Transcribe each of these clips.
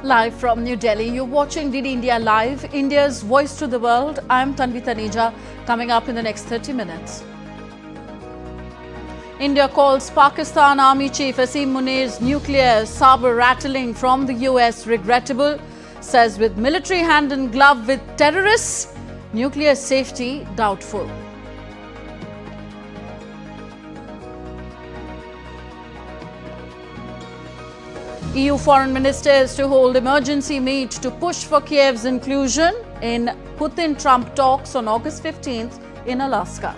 Live from New Delhi, you're watching DD India Live, India's voice to the world. I'm Tanvi Taneja, coming up in the next 30 minutes. India calls Pakistan Army Chief Asim Munir's nuclear sabre-rattling from the US regrettable, says with military hand in glove with terrorists, nuclear safety doubtful. EU foreign ministers to hold emergency meet to push for Kyiv's inclusion in Putin-Trump talks on August 15th in Alaska.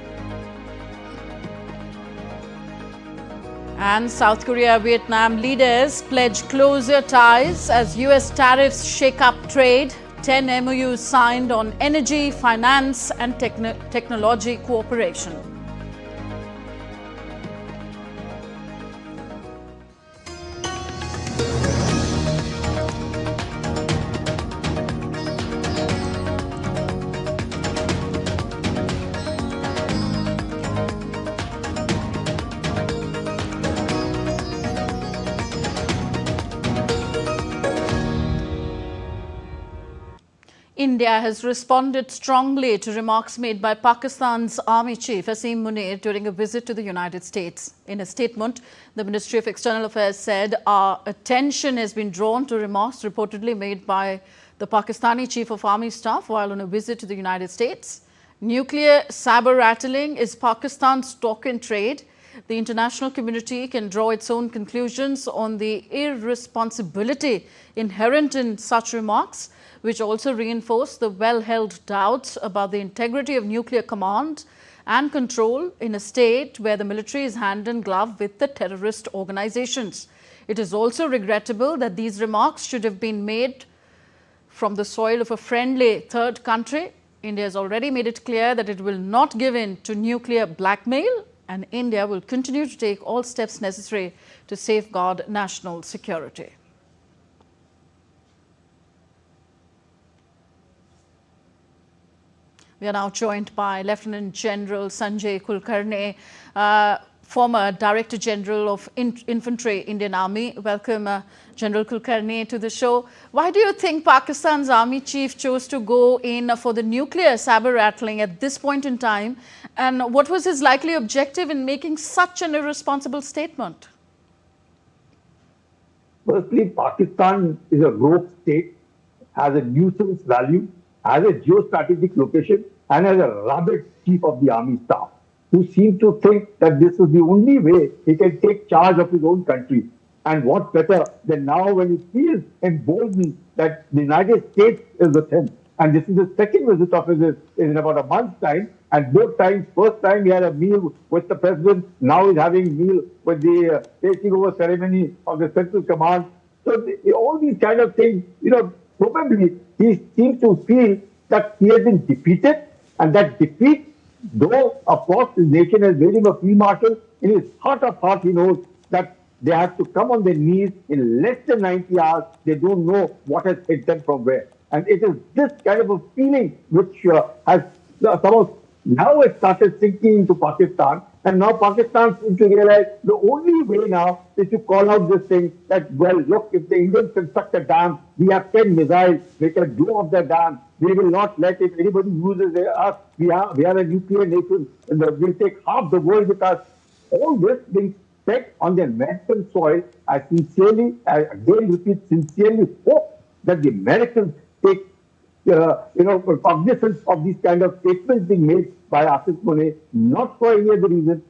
And South Korea-Vietnam leaders pledge closer ties as US tariffs shake up trade. 10 MoUs signed on energy, finance and technology cooperation. India has responded strongly to remarks made by Pakistan's Army Chief Asim Munir during a visit to the United States. In a statement, the Ministry of External Affairs said our attention has been drawn to remarks reportedly made by the Pakistani Chief of Army Staff while on a visit to the United States. Nuclear sabre-rattling is Pakistan's talk in trade. The international community can draw its own conclusions on the irresponsibility inherent in such remarks, which also reinforce the well-held doubts about the integrity of nuclear command and control in a state where the military is hand in glove with the terrorist organizations. It is also regrettable that these remarks should have been made from the soil of a friendly third country. India has already made it clear that it will not give in to nuclear blackmail, and India will continue to take all steps necessary to safeguard national security. We are now joined by Lieutenant General Sanjay Kulkarn, former Director General of Infantry, Indian Army. Welcome, General Kulkarn, to the show. Why do you think Pakistan's Army Chief chose to go in for the nuclear sabre-rattling at this point in time? And what was his likely objective in making such an irresponsible statement? Firstly, Pakistan is a rogue state, has a nuisance value, has a geostrategic location, and has a rabid chief of the army staff who seems to think that this is the only way he can take charge of his own country. And what better than now when he feels emboldened that the United States is with him. And this is the second visit of his in about a month's time. And both times, first time he had a meal with the president, now he's having a meal with the taking over ceremony of the Central Command. So all these kind of things, probably he seems to feel that he has been defeated, and that defeat, though of course his nation has made him a field marshal, in his heart of heart he knows that they have to come on their knees in less than 90 hours. They don't know what has hit them from where. And it is this kind of a feeling which has somehow now it started sinking into Pakistan. And now Pakistan seems to realize the only way now is to call out this thing that, well, look, if the Indians construct a dam, we have 10 missiles, they can blow up the dam. We will not let if anybody uses us. We are a nuclear nation, and we'll take half the world with us. All this being said on the American soil, I sincerely, again repeat, sincerely hope that the Americans take cognizance of these kind of statements being made by Asim Munir, not for any other reason.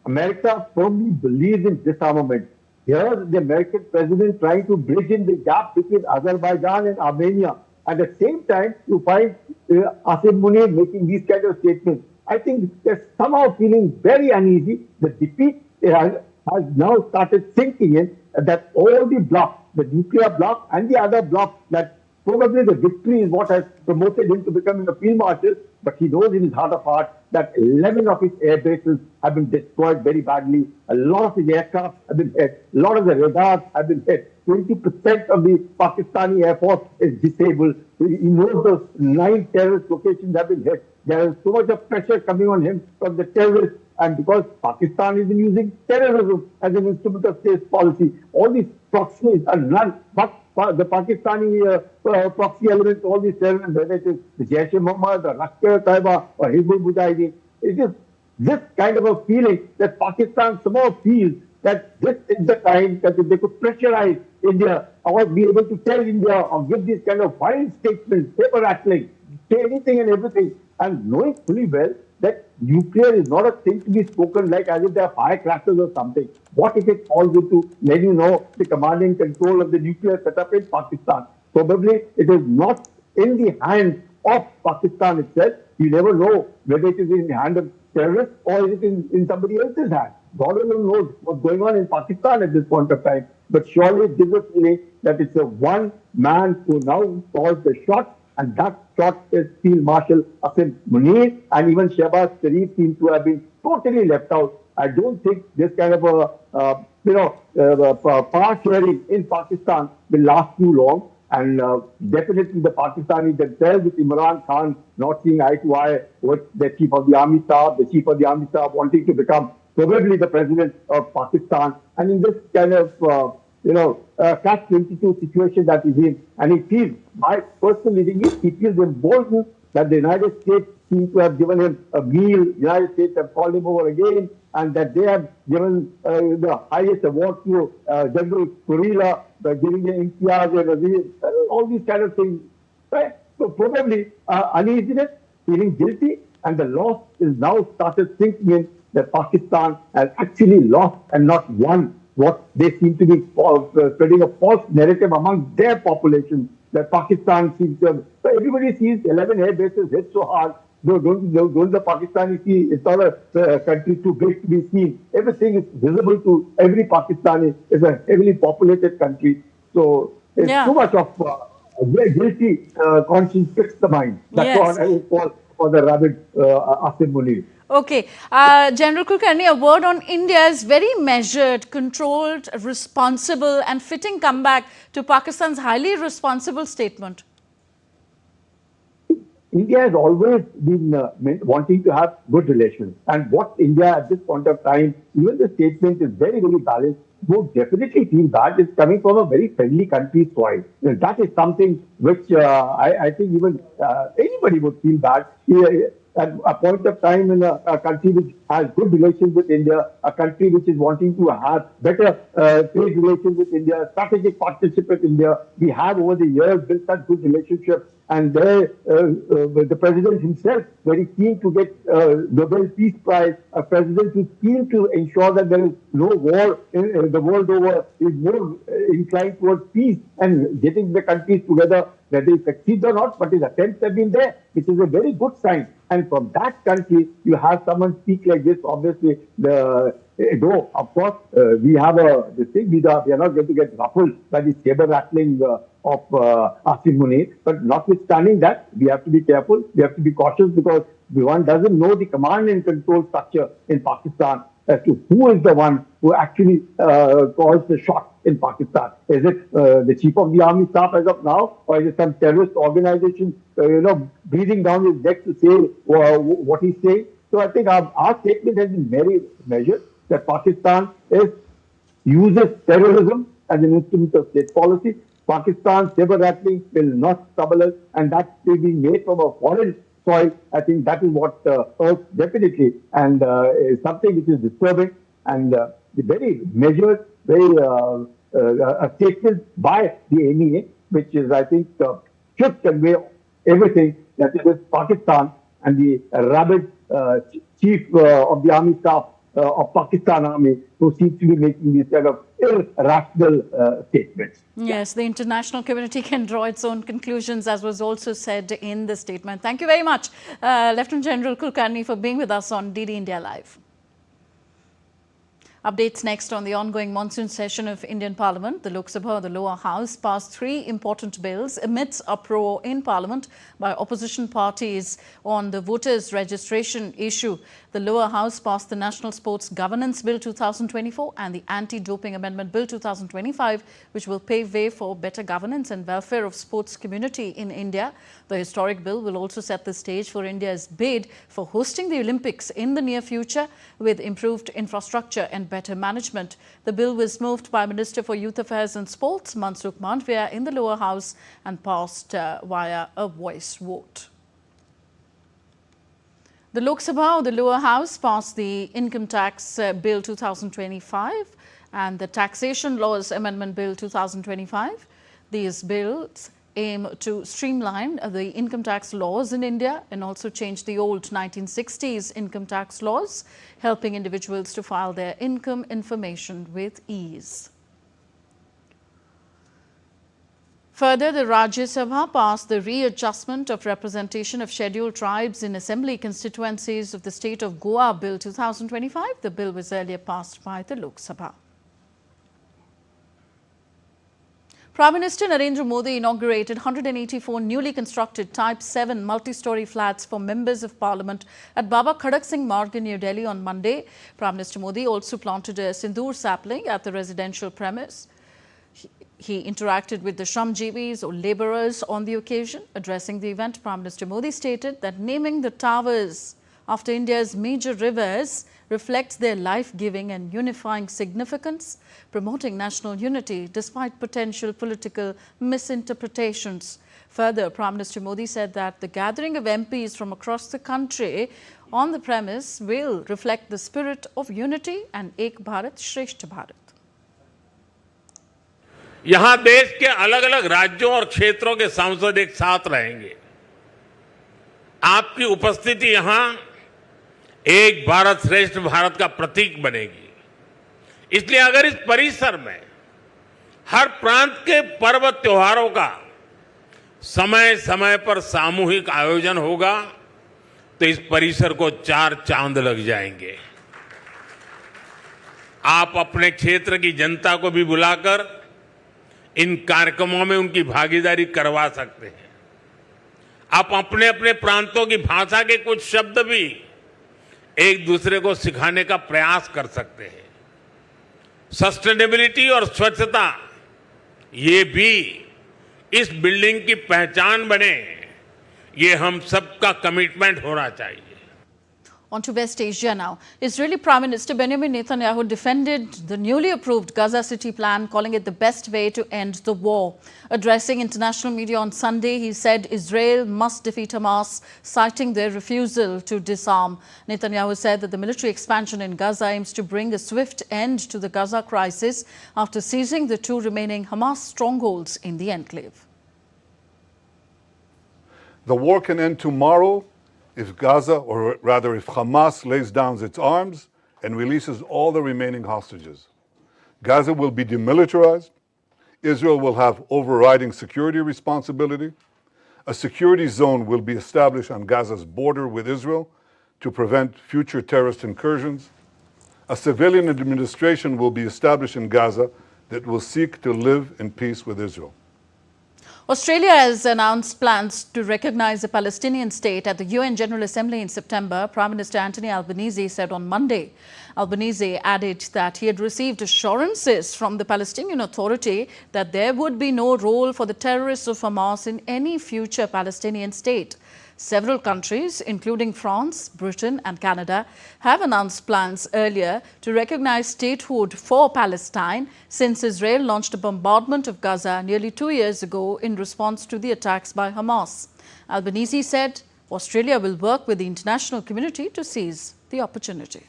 America firmly believes in disarmament. Here, the American president trying to bridge in the gap between Azerbaijan and Armenia. At the same time, you find Asim Munir making these kind of statements. I think they're somehow feeling very uneasy. The defeat has now started sinking in that all the blocks, the nuclear bloc and the other blocks, that probably the victory is what has promoted him to becoming a field marshal, but he knows in his heart of heart that 11 of his air bases have been destroyed very badly. A lot of his aircraft have been hit. A lot of the radars have been hit. 20% of the Pakistani Air Force is disabled. He knows those 9 terrorist locations have been hit. There is so much of pressure coming on him from the terrorists. And because Pakistan is using terrorism as an instrument of state policy, all these proxies are none but the Pakistani proxy elements, all these terrorists, whether it is the Jaish-e-Mohammed, the Lashkar-e-Taiba or Hizbul Mujahideen, it is this kind of a feeling that Pakistan somehow feels that this is the time that they could pressurize India or be able to tell India or give these kind of violent statements, sabre-rattling, say anything and everything, and knowing fully well that nuclear is not a thing to be spoken like as if they are firecrackers or something. What if it falls into, let you know, the command and control of the nuclear setup in Pakistan? Probably it is not in the hands of Pakistan itself. You never know whether it is in the hand of terrorists or is it in somebody else's hand. God alone knows what's going on in Pakistan at this point of time. But surely it gives a feeling that it's a one man who now calls the shot, and that shot is Field Marshal Asim Munir, and even Shehbaz Sharif seems to have been totally left out. I don't think this kind of a power sharing in Pakistan will last too long. And definitely the Pakistanis themselves, with Imran Khan not seeing eye to eye with the Chief of the Army Staff, the Chief of the Army Staff wanting to become probably the President of Pakistan. And in this kind of, catch-22 situation that he's in, and he feels, my personal reading is, he feels emboldened that the United States seem to have given him a meal, the United States have called him over again, and that they have given the highest award to General Kurila, giving him imtiaz and all these kind of things. Right? So probably uneasiness, feeling guilty, and the loss is now started sinking in that Pakistan has actually lost and not won what they seem to be spreading a false narrative among their population that Pakistan seems to have. So everybody sees 11 air bases hit so hard. Don't the Pakistanis see it's not a country too big to be seen. Everything is visible to every Pakistani. It's a heavily populated country. So it's too much of very guilty conscience fix the mind. That's what I will call for the rabid Asim Munir. Okay. General Kulkarni, a word on India's very measured, controlled, responsible and fitting comeback to Pakistan's highly responsible statement. India has always been wanting to have good relations. And what India at this point of time, even the statement is very, very balanced, would definitely feel bad is coming from a very friendly country's soil. That is something which I think even anybody would feel bad. At a point of time in a country which has good relations with India, a country which is wanting to have better trade relations with India, strategic partnership with India. We have over the years built such good relationships, and the president himself very keen to get Nobel Peace Prize, a president who's keen to ensure that there is no war in the world over, is more inclined towards peace and getting the countries together. Whether he succeeds or not, but his attempts have been there, which is a very good sign. And from that country, you have someone speak like this. Obviously, though of course we have this thing. We are not going to get ruffled by the sabre-rattling of Asim Munir. But notwithstanding that, we have to be careful. We have to be cautious because one doesn't know the command and control structure in Pakistan as to who is the one who actually calls the shot in Pakistan. Is it the Chief of the Army Staff as of now, or is it some terrorist organization, breathing down his neck to say what he's saying? So I think our statement has been very measured that Pakistan uses terrorism as an instrument of state policy. Pakistan sabre-rattling will not trouble us, and that's being made from a foreign soil. I think that is what hurts definitely, and is something which is disturbing, and the very measured, very a statement by the MEA, which is, I think, should convey everything that is with Pakistan and the rabid chief of the army staff of Pakistan Army, who seems to be making these kind of irrational statements. Yes, the international community can draw its own conclusions, as was also said in the statement. Thank you very much, Lieutenant General Kulkarni, for being with us on DD India Live. Updates next on the ongoing monsoon session of Indian Parliament. The Lok Sabha, the lower house, passed 3 important bills amidst uproar in Parliament by opposition parties on the voters' registration issue. The lower house passed the National Sports Governance Bill 2024 and the Anti-Doping Amendment Bill 2025, which will pave way for better governance and welfare of sports community in India. The historic bill will also set the stage for India's bid for hosting the Olympics in the near future with improved infrastructure and better management. The bill was moved by Minister for Youth Affairs and Sports, Mansukh Mandavia, in the lower house and passed via a voice vote. The Lok Sabha, or the lower house, passed the Income Tax Bill 2025 and the Taxation Laws Amendment Bill 2025. These bills aim to streamline the income tax laws in India and also change the old 1960s income tax laws, helping individuals to file their income information with ease. Further, the Rajya Sabha passed the readjustment of representation of scheduled tribes in assembly constituencies of the state of Goa Bill 2025. The bill was earlier passed by the Lok Sabha. Prime Minister Narendra Modi inaugurated 184 newly constructed Type 7 multi-story flats for members of parliament at Baba Khadak Singh Marg in New Delhi on Monday. Prime Minister Modi also planted a sindoor sapling at the residential premise. He interacted with the Shramjeevis or labourers on the occasion. Addressing the event, Prime Minister Modi stated that naming the towers after India's major rivers reflects their life-giving and unifying significance, promoting national unity despite potential political misinterpretations. Further, Prime Minister Modi said that the gathering of MPs from across the country on the premise will reflect the spirit of unity and Ek Bharat Shreshtha Bharat. यहां देश के अलग अलग राज्यों और क्षेत्रों के सांसद एक साथ रहेंगे। आपकी उपस्थिति यहां एक भारत श्रेष्ठ भारत का प्रतीक बनेगी। इसलिए अगर इस परिसर में हर प्रांत के पर्व त्योहारों का समय समय पर सामूहिक आयोजन होगा तो इस परिसर को 4 चांद लग जाएंगे। आप अपने क्षेत्र की जनता को भी बुलाकर इन कार्यक्रमों में उनकी भागीदारी करवा सकते हैं। आप अपने अपने प्रांतों की भाषा के कुछ शब्द भी एक दूसरे को सिखाने का प्रयास कर सकते हैं। सस्टेनेबिलिटी और स्वच्छता ये भी इस बिल्डिंग की पहचान बने, ये हम सबका कमिटमेंट होना चाहिए। On to West Asia now. Israeli Prime Minister Benjamin Netanyahu defended the newly approved Gaza City plan, calling it the best way to end the war. Addressing international media on Sunday, he said Israel must defeat Hamas, citing their refusal to disarm. Netanyahu said that the military expansion in Gaza aims to bring a swift end to the Gaza crisis after seizing the 2 remaining Hamas strongholds in the enclave. The war can end tomorrow if Gaza, or rather if Hamas, lays down its arms and releases all the remaining hostages. Gaza will be demilitarized. Israel will have overriding security responsibility. A security zone will be established on Gaza's border with Israel to prevent future terrorist incursions. A civilian administration will be established in Gaza that will seek to live in peace with Israel. Australia has announced plans to recognize a Palestinian state at the UN General Assembly in September, Prime Minister Anthony Albanese said on Monday. Albanese added that he had received assurances from the Palestinian Authority that there would be no role for the terrorists of Hamas in any future Palestinian state. Several countries, including France, Britain and Canada, have announced plans earlier to recognize statehood for Palestine since Israel launched a bombardment of Gaza nearly 2 years ago in response to the attacks by Hamas. Albanese said Australia will work with the international community to seize the opportunity.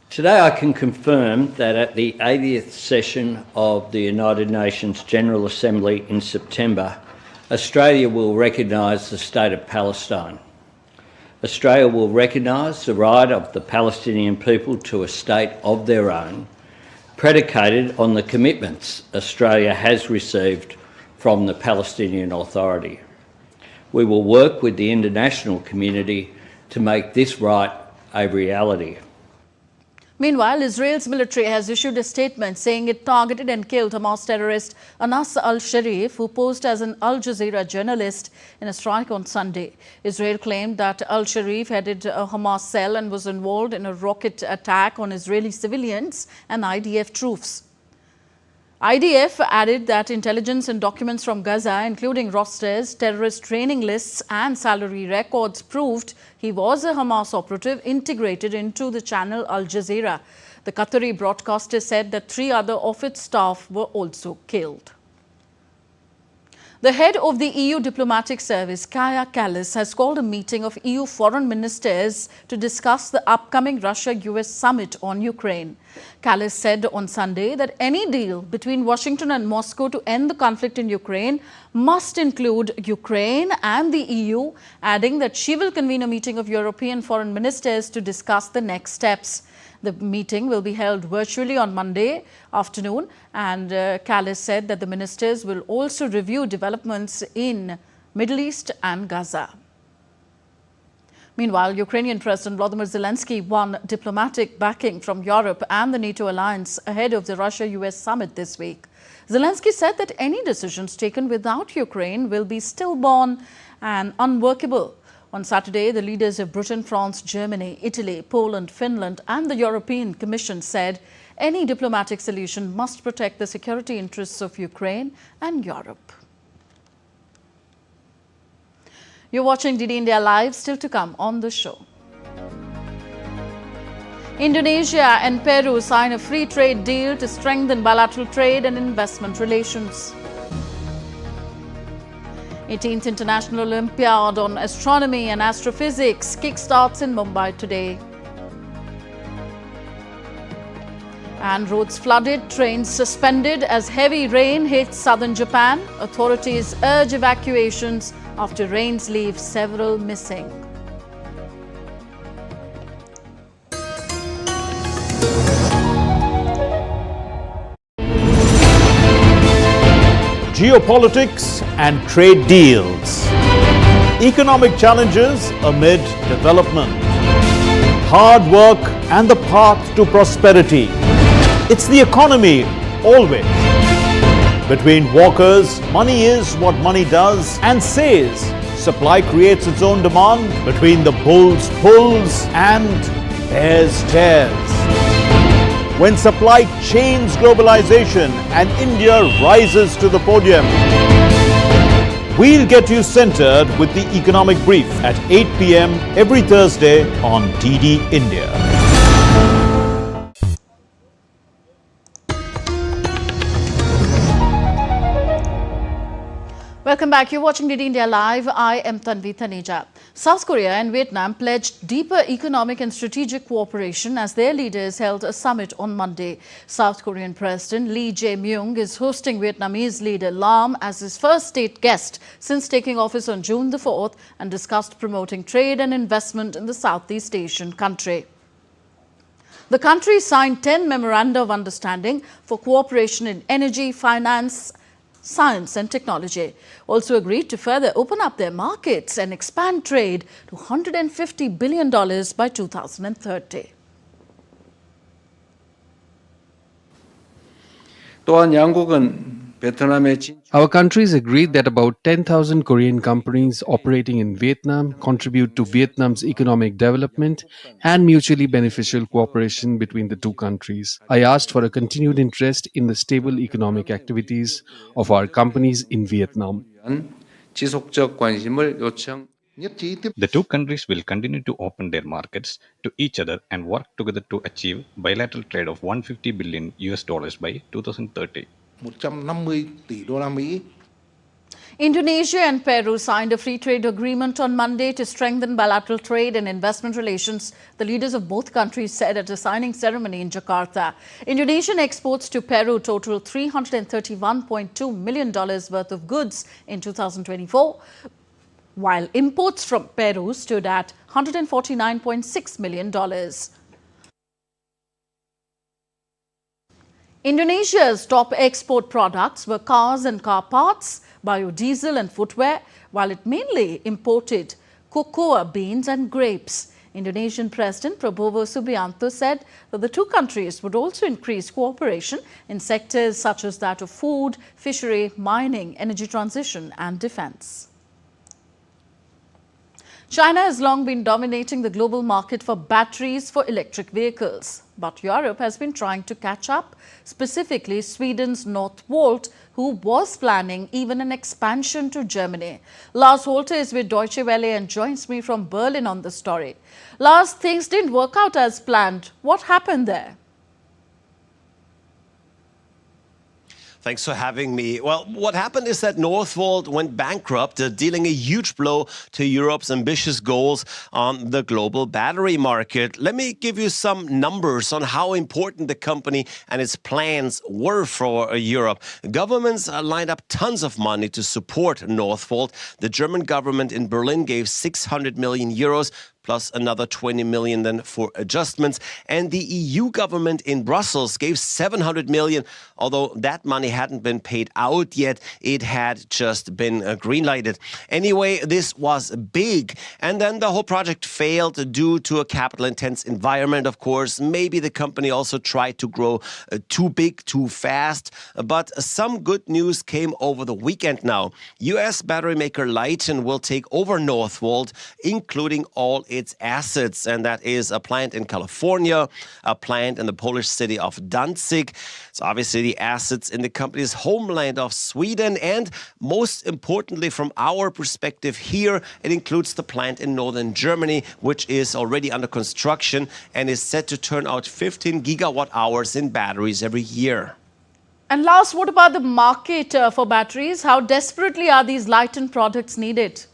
Today I can confirm that at the 80th session of the United Nations General Assembly in September, Australia will recognise the state of Palestine. Australia will recognise the right of the Palestinian people to a state of their own, predicated on the commitments Australia has received from the Palestinian Authority. We will work with the international community to make this right a reality. Meanwhile, Israel's military has issued a statement saying it targeted and killed Hamas terrorist Anas al-Sharif, who posed as an Al Jazeera journalist in a strike on Sunday. Israel claimed that al-Sharif headed a Hamas cell and was involved in a rocket attack on Israeli civilians and IDF troops. IDF added that intelligence and documents from Gaza, including rosters, terrorist training lists and salary records, proved he was a Hamas operative integrated into the channel Al Jazeera. The Qatari broadcaster said that 3 other of its staff were also killed. The head of the EU diplomatic service, Kaja Kallas, has called a meeting of EU foreign ministers to discuss the upcoming Russia-US summit on Ukraine. Kallas said on Sunday that any deal between Washington and Moscow to end the conflict in Ukraine must include Ukraine and the EU, adding that she will convene a meeting of European foreign ministers to discuss the next steps. The meeting will be held virtually on Monday afternoon, and Kallas said that the ministers will also review developments in Middle East and Gaza. Meanwhile, Ukrainian President Volodymyr Zelensky won diplomatic backing from Europe and the NATO alliance ahead of the Russia-US summit this week. Zelensky said that any decisions taken without Ukraine will be stillborn and unworkable. On Saturday, the leaders of Britain, France, Germany, Italy, Poland, Finland and the European Commission said any diplomatic solution must protect the security interests of Ukraine and Europe. You're watching DD India Live, still to come on the show. Indonesia and Peru sign a free trade deal to strengthen bilateral trade and investment relations. 18th International Olympiad on Astronomy and Astrophysics kickstarts in Mumbai today. And roads flooded, trains suspended as heavy rain hits southern Japan. Authorities urge evacuations after rains leave several missing. Geopolitics and trade deals. Economic challenges amid development. Hard work and the path to prosperity. It's the economy always. Between walkers, money is what money does and says. Supply creates its own demand. Between the bulls pulls and bears tears. When supply chains globalization and India rises to the podium. We'll get you centered with the economic brief at 8 p.m. every Thursday on DD India. Welcome back. You're watching DD India Live. I am Tanvi Taneja. South Korea and Vietnam pledged deeper economic and strategic cooperation as their leaders held a summit on Monday. South Korean President Lee Jae-myung is hosting Vietnamese leader Lam as his first state guest since taking office on June the 4th and discussed promoting trade and investment in the Southeast Asian country. The countries signed 10 memoranda of understanding for cooperation in energy, finance, science and technology. Also agreed to further open up their markets and expand trade to $150 billion by 2030. Our countries agreed that about 10,000 Korean companies operating in Vietnam contribute to Vietnam's economic development and mutually beneficial cooperation between the two countries. I asked for a continued interest in the stable economic activities of our companies in Vietnam. The two countries will continue to open their markets to each other and work together to achieve bilateral trade of $150 billion by 2030. Indonesia and Peru signed a free trade agreement on Monday to strengthen bilateral trade and investment relations, the leaders of both countries said at a signing ceremony in Jakarta. Indonesian exports to Peru totaled $331.2 million worth of goods in 2024, while imports from Peru stood at $149.6 million. Indonesia's top export products were cars and car parts, biodiesel and footwear, while it mainly imported cocoa beans and grapes. Indonesian President Prabowo Subianto said that the two countries would also increase cooperation in sectors such as that of food, fishery, mining, energy transition and defence. China has long been dominating the global market for batteries for electric vehicles. But Europe has been trying to catch up, specifically Sweden's Northworld, who was planning even an expansion to Germany. Lars Holte is with Deutsche Welle and joins me from Berlin on the story. Lars, things didn't work out as planned. What happened there? Thanks for having me. Well, what happened is that Northworld went bankrupt, dealing a huge blow to Europe's ambitious goals on the global battery market. Let me give you some numbers on how important the company and its plans were for Europe. Governments lined up tons of money to support Northworld. The German government in Berlin gave 600 million euros, plus another 20 million then for adjustments. And the EU government in Brussels gave 700 million, although that money hadn't been paid out yet. It had just been green-lighted. Anyway, this was big. And then the whole project failed due to a capital-intense environment, of course. Maybe the company also tried to grow too big, too fast. But some good news came over the weekend now. US battery maker Lyten will take over Northworld, including all its assets, and that is a plant in California, a plant in the Polish city of Danzig. So obviously the assets in the company's homeland of Sweden, and most importantly from our perspective here, it includes the plant in northern Germany, which is already under construction and is set to turn out 15 gigawatt hours in batteries every year. And last, what about the market for batteries? How desperately are these Lyten products needed?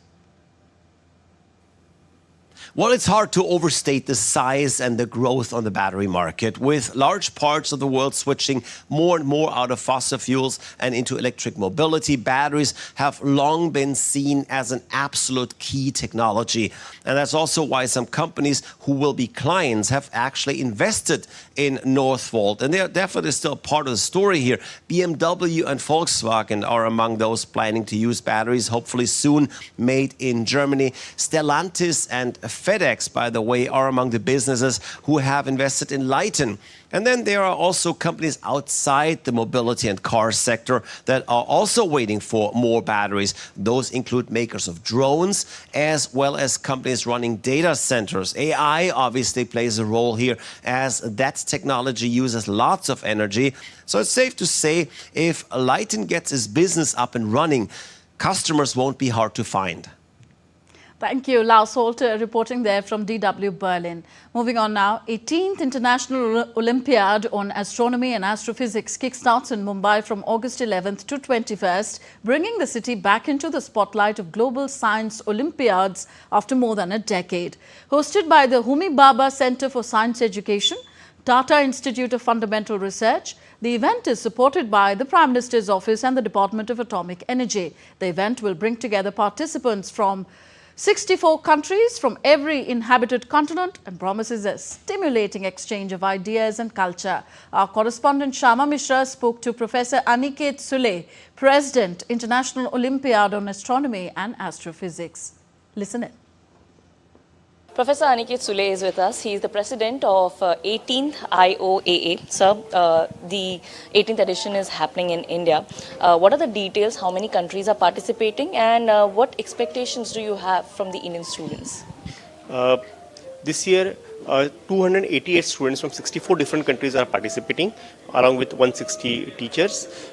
Well, it's hard to overstate the size and the growth on the battery market, with large parts of the world switching more and more out of fossil fuels and into electric mobility. Batteries have long been seen as an absolute key technology. And that's also why some companies who will be clients have actually invested in Northworld. And they are definitely still part of the story here. BMW and Volkswagen are among those planning to use batteries, hopefully soon, made in Germany. Stellantis and FedEx, by the way, are among the businesses who have invested in Lyten. And then there are also companies outside the mobility and car sector that are also waiting for more batteries. Those include makers of drones, as well as companies running data centers. AI obviously plays a role here, as that technology uses lots of energy. So it's safe to say if Lyten gets its business up and running, customers won't be hard to find. Thank you. Lars Holte reporting there from DW Berlin. Moving on now, 18th International Olympiad on Astronomy and Astrophysics kickstarts in Mumbai from August 11th to 21st, bringing the city back into the spotlight of global science Olympiads after more than a decade. Hosted by the Homi Bhabha Center for Science Education, Tata Institute of Fundamental Research, the event is supported by the Prime Minister's Office and the Department of Atomic Energy. The event will bring together participants from 64 countries from every inhabited continent and promises a stimulating exchange of ideas and culture. Our correspondent Shama Mishra spoke to Professor Aniket Sule, President, International Olympiad on Astronomy and Astrophysics. Listen in. Professor Aniket Sule is with us. He is the president of 18th IOAA. Sir, the 18th edition is happening in India. What are the details? How many countries are participating? And what expectations do you have from the Indian students? This year, 288 students from 64 different countries are participating, along with 160 teachers.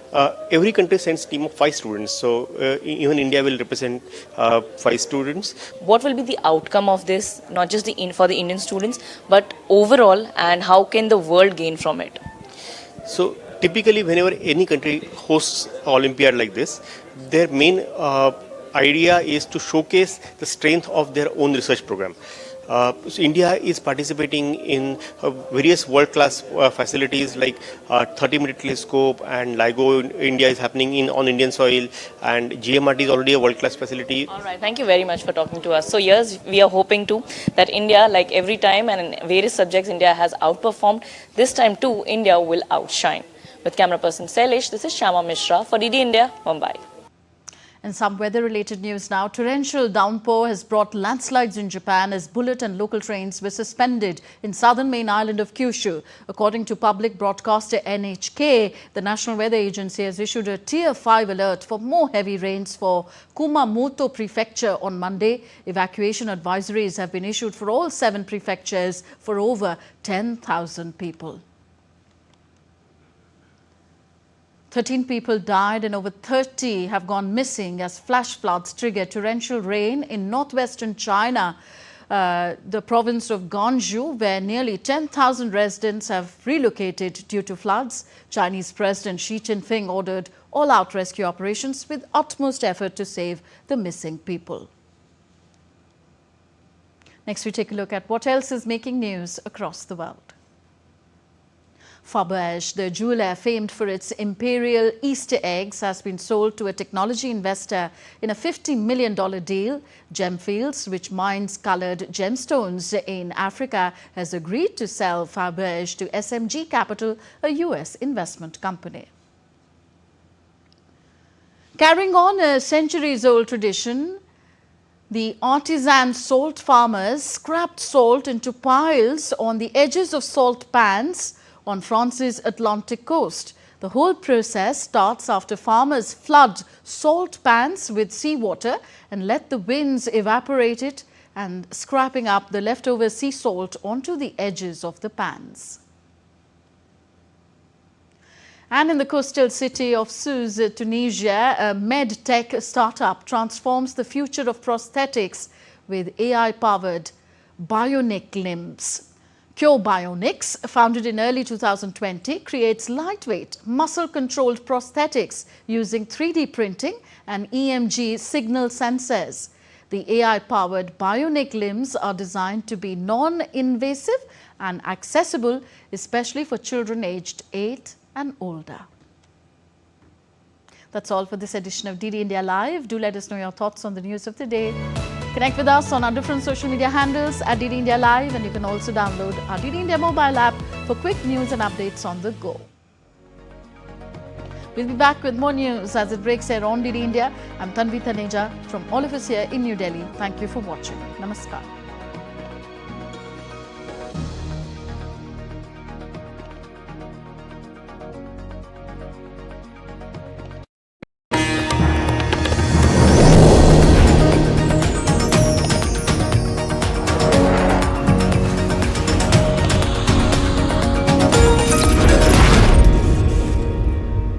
Every country sends a team of 5 students, so even India will represent 5 students. What will be the outcome of this, not just for the Indian students, but overall, and how can the world gain from it? So typically, whenever any country hosts an Olympiad like this, their main idea is to showcase the strength of their own research program. So India is participating in various world-class facilities like 30-meter telescope, and LIGO India is happening on Indian soil, and GMRT is already a world-class facility. All right, thank you very much for talking to us. So yes, we are hoping that India, like every time and in various subjects, India has outperformed. This time too, India will outshine. With camera person Sailesh, this is Shama Mishra for DD India, Mumbai. And some weather-related news now. Torrential downpour has brought landslides in Japan as bullet and local trains were suspended in southern main island of Kyushu. According to public broadcaster NHK, the National Weather Agency has issued a Tier 5 alert for more heavy rains for Kumamoto Prefecture on Monday. Evacuation advisories have been issued for all 7 prefectures for over 10,000 people. 13 people died and over 30 have gone missing as flash floods trigger torrential rain in northwestern China, the province of Gansu, where nearly 10,000 residents have relocated due to floods. Chinese President Xi Jinping ordered all-out rescue operations with utmost effort to save the missing people. Next, we take a look at what else is making news across the world. Faberge, the jeweler famed for its imperial Easter eggs, has been sold to a technology investor in a $50 million deal. Gemfields, which mines colored gemstones in Africa, has agreed to sell Faberge to SMG Capital, a US investment company. Carrying on a centuries-old tradition, the artisan salt farmers scrapped salt into piles on the edges of salt pans on France's Atlantic coast. The whole process starts after farmers flood salt pans with seawater and let the winds evaporate it, and scrapping up the leftover sea salt onto the edges of the pans. And in the coastal city of Sousse, Tunisia, a med-tech startup transforms the future of prosthetics with AI-powered bionic limbs. Cure Bionics, founded in early 2020, creates lightweight, muscle-controlled prosthetics using 3D printing and EMG signal sensors. The AI-powered bionic limbs are designed to be non-invasive and accessible, especially for children aged 8 and older. That's all for this edition of DD India Live. Do let us know your thoughts on the news of the day. Connect with us on our different social media handles at DD India Live, and you can also download our DD India mobile app for quick news and updates on the go. We'll be back with more news as it breaks here on DD India. I'm Tanvi Taneja from all of us here in New Delhi. Thank you for watching. Namaskar.